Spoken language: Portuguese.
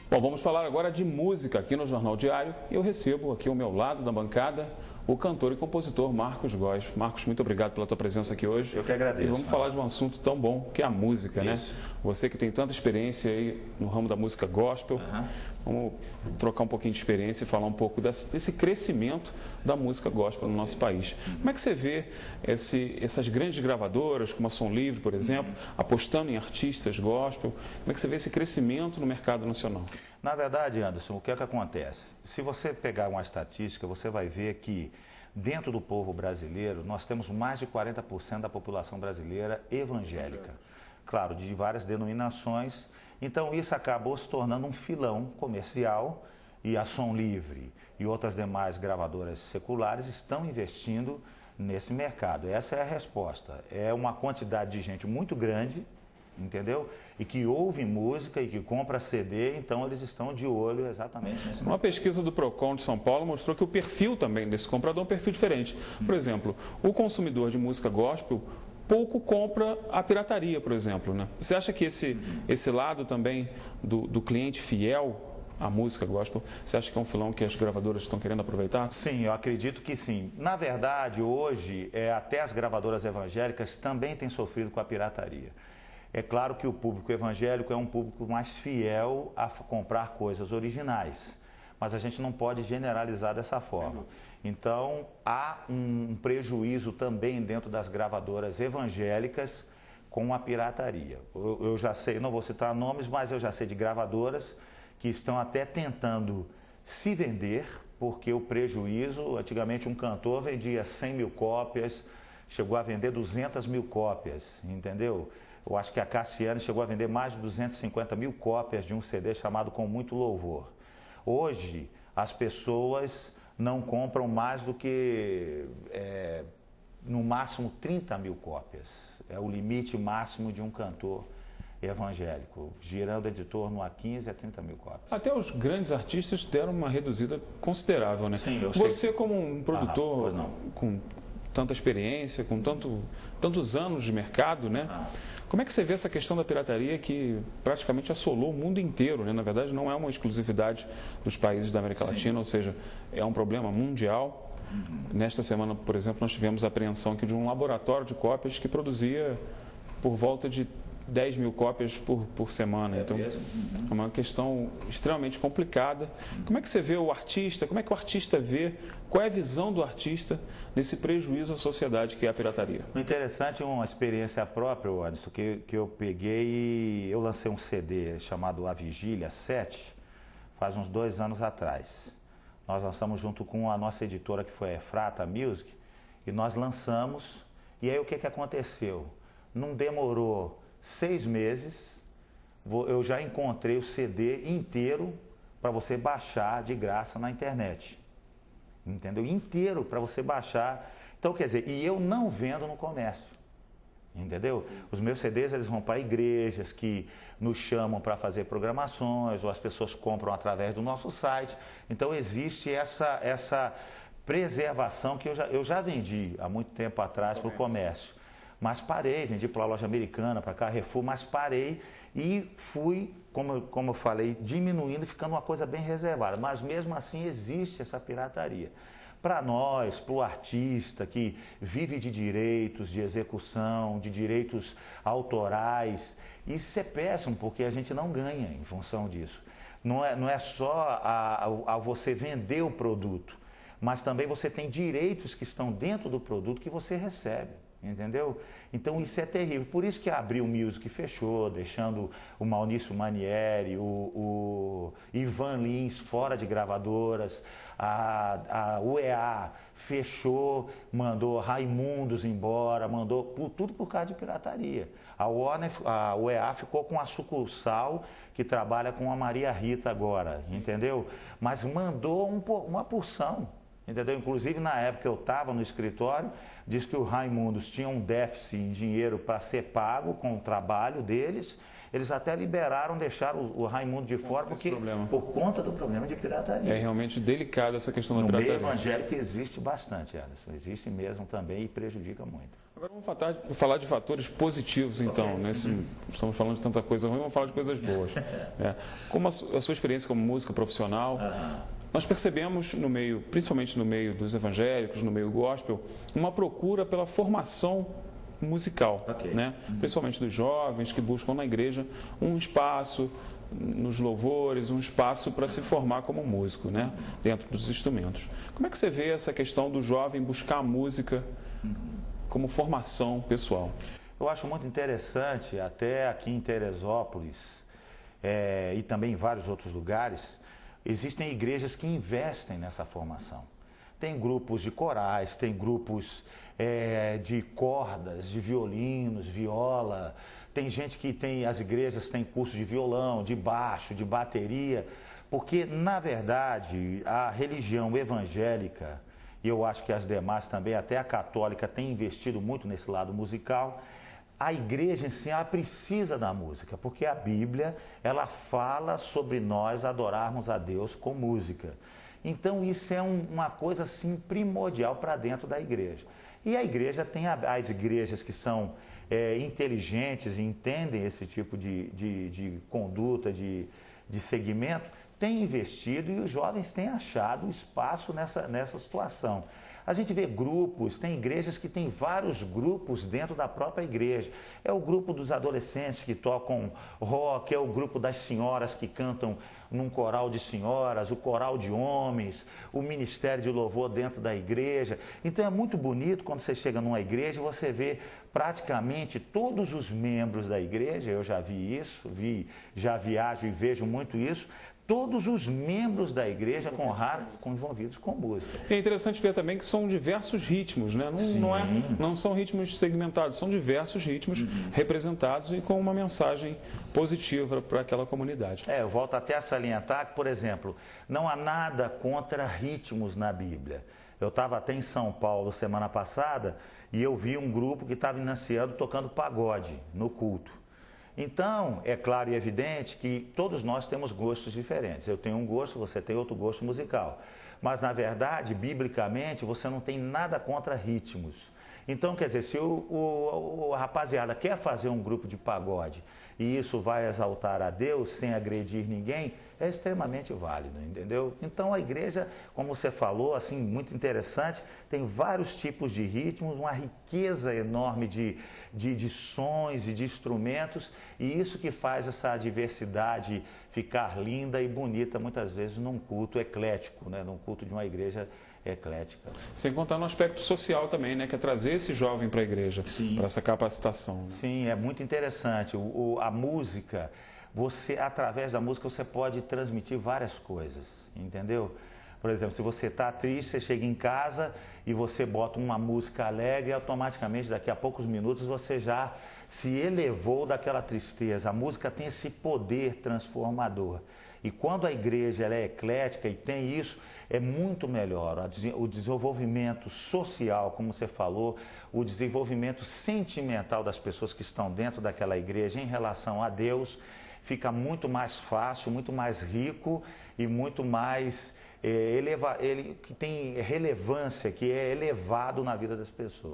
Bom, vamos falar agora de música aqui no Jornal Diário. Eu recebo aqui ao meu lado da bancada o cantor e compositor Marcos Góes. Marcos, muito obrigado pela tua presença aqui hoje. Eu que agradeço. E vamos falar de um assunto tão bom que é a música, Isso. né? Você que tem tanta experiência aí no ramo da música gospel, vamos trocar um pouquinho de experiência e falar um pouco desse crescimento da música gospel no nosso país. Como é que você vê essas grandes gravadoras, como a Som Livre, por exemplo, apostando em artistas gospel? Como é que você vê esse crescimento no mercado nacional? Na verdade, Anderson, o que é que acontece? Se você pegar uma estatística, você vai ver que dentro do povo brasileiro, nós temos mais de 40% da população brasileira evangélica. Claro, de várias denominações. Então, isso acabou se tornando um filão comercial e a Som Livre e outras demais gravadoras seculares estão investindo nesse mercado. Essa é a resposta. É uma quantidade de gente muito grande, entendeu? E que ouve música e que compra CD, então eles estão de olho exatamente nesse mercado. Uma pesquisa do Procon de São Paulo mostrou que o perfil também desse comprador é um perfil diferente. Por exemplo, o consumidor de música gospel pouco compra a pirataria, por exemplo, né? Você acha que esse lado também do cliente fiel à música gospel, você acha que é um filão que as gravadoras estão querendo aproveitar? Sim, eu acredito que sim. Na verdade, hoje, até as gravadoras evangélicas também têm sofrido com a pirataria. É claro que o público evangélico é um público mais fiel a comprar coisas originais, mas a gente não pode generalizar dessa forma. Então, há um prejuízo também dentro das gravadoras evangélicas com a pirataria. Eu já sei, não vou citar nomes, mas eu já sei de gravadoras que estão até tentando se vender, porque o prejuízo, antigamente um cantor vendia 100 mil cópias, chegou a vender 200 mil cópias, entendeu? Eu acho que a Cassiane chegou a vender mais de 250 mil cópias de um CD chamado Com Muito Louvor. Hoje, as pessoas não compram mais do que, no máximo, 30 mil cópias. É o limite máximo de um cantor evangélico, girando de torno a 15 a 30 mil cópias. Até os grandes artistas deram uma reduzida considerável, né? Sim, Você, como um produtor pois não. com tanta experiência, com tantos anos de mercado, né? Como é que você vê essa questão da pirataria que praticamente assolou o mundo inteiro, né? Na verdade, não é uma exclusividade dos países da América Latina, ou seja, é um problema mundial. Nesta semana, por exemplo, nós tivemos a apreensão aqui de um laboratório de cópias que produzia por volta de 10 mil cópias por semana. Então, é uma questão extremamente complicada. Como é que você vê o artista? Como é que o artista vê? Qual é a visão do artista desse prejuízo à sociedade que é a pirataria? O interessante é uma experiência própria, Anderson, que eu peguei e eu lancei um CD chamado A Vigília 7, faz uns 2 anos atrás. Nós lançamos junto com a nossa editora, que foi a Efrata Music, e nós lançamos, e aí o que aconteceu? Não demorou 6 meses, eu já encontrei o CD inteiro para você baixar de graça na internet. Entendeu? Inteiro para você baixar. Então, quer dizer, e eu não vendo no comércio. Entendeu? Os meus CDs eles vão para igrejas que nos chamam para fazer programações, ou as pessoas compram através do nosso site. Então, existe essa preservação que eu já vendi há muito tempo atrás para o comércio. Mas parei, vendi para a loja americana, para Carrefour, mas parei e fui, como eu falei, diminuindo, ficando uma coisa bem reservada. Mas mesmo assim existe essa pirataria. Para nós, para o artista que vive de direitos, de execução, de direitos autorais, isso é péssimo, porque a gente não ganha em função disso. Não é só a você vender o produto, mas também você tem direitos que estão dentro do produto que você recebe. Entendeu? Então isso é terrível. Por isso que a Abril Music fechou, deixando o Maurício Manieri, o Ivan Lins fora de gravadoras, a UEA fechou, mandou Raimundos embora, mandou tudo por causa de pirataria. A UEA ficou com a sucursal que trabalha com a Maria Rita agora, entendeu? Mas mandou uma porção. Entendeu? Inclusive, na época que eu estava no escritório, diz que o Raimundos tinha um déficit em dinheiro para ser pago com o trabalho deles. Eles até liberaram, deixaram o Raimundo de fora por conta do problema de pirataria. É realmente delicada essa questão da pirataria. No meio evangélico existe bastante, Anderson. Existe mesmo também e prejudica muito. Agora vamos falar de fatores positivos, então. Né? Estamos falando de tanta coisa ruim, vamos falar de coisas boas. Como a sua experiência como música profissional, nós percebemos no meio, principalmente no meio dos evangélicos, no meio gospel, uma procura pela formação musical, né? Principalmente dos jovens que buscam na igreja um espaço nos louvores, um espaço para se formar como músico, né? Dentro dos instrumentos. Como é que você vê essa questão do jovem buscar a música como formação pessoal? Eu acho muito interessante, até aqui em Teresópolis e também em vários outros lugares, existem igrejas que investem nessa formação. Tem grupos de corais, tem grupos de cordas, de violinos, viola. Tem gente que as igrejas têm curso de violão, de baixo, de bateria. Porque, na verdade, a religião evangélica, e eu acho que as demais também, até a católica, tem investido muito nesse lado musical. A igreja em si, ela precisa da música, porque a Bíblia, ela fala sobre nós adorarmos a Deus com música. Então, isso é uma coisa assim primordial para dentro da igreja. E a igreja tem as igrejas que são inteligentes e entendem esse tipo de conduta, de segmento, têm investido e os jovens têm achado espaço nessa situação. A gente vê grupos, tem igrejas que têm vários grupos dentro da própria igreja. É o grupo dos adolescentes que tocam rock, é o grupo das senhoras que cantam num coral de senhoras, o coral de homens, o ministério de louvor dentro da igreja. Então é muito bonito quando você chega numa igreja e você vê praticamente todos os membros da igreja, eu já vi isso, já viajo e vejo muito isso, todos os membros da igreja envolvidos com música. É interessante ver também que são diversos ritmos, né? Não são ritmos segmentados, são diversos ritmos representados e com uma mensagem positiva para aquela comunidade. Eu volto até a salientar que, por exemplo, não há nada contra ritmos na Bíblia. Eu estava até em São Paulo semana passada e eu vi um grupo que estava inanciando tocando pagode no culto. Então, é claro e evidente que todos nós temos gostos diferentes. Eu tenho um gosto, você tem outro gosto musical. Mas, na verdade, biblicamente, você não tem nada contra ritmos. Então, quer dizer, se o rapaziada quer fazer um grupo de pagode e isso vai exaltar a Deus sem agredir ninguém, é extremamente válido, entendeu? Então a igreja, como você falou, assim, muito interessante, tem vários tipos de ritmos, uma riqueza enorme de sons e de instrumentos, e isso que faz essa diversidade ficar linda e bonita, muitas vezes, num culto eclético, né? Num culto de uma igreja eclética. Sem contar no aspecto social também, né? Que é trazer esse jovem para a igreja, para essa capacitação. Né? Sim, é muito interessante. A música, através da música, você pode transmitir várias coisas, entendeu? Por exemplo, se você está triste, você chega em casa e você bota uma música alegre e automaticamente, daqui a poucos minutos, você já se elevou daquela tristeza. A música tem esse poder transformador. E quando a igreja ela é eclética e tem isso, é muito melhor. O desenvolvimento social, como você falou, o desenvolvimento sentimental das pessoas que estão dentro daquela igreja em relação a Deus, fica muito mais fácil, muito mais rico e muito mais que tem relevância, que é elevado na vida das pessoas.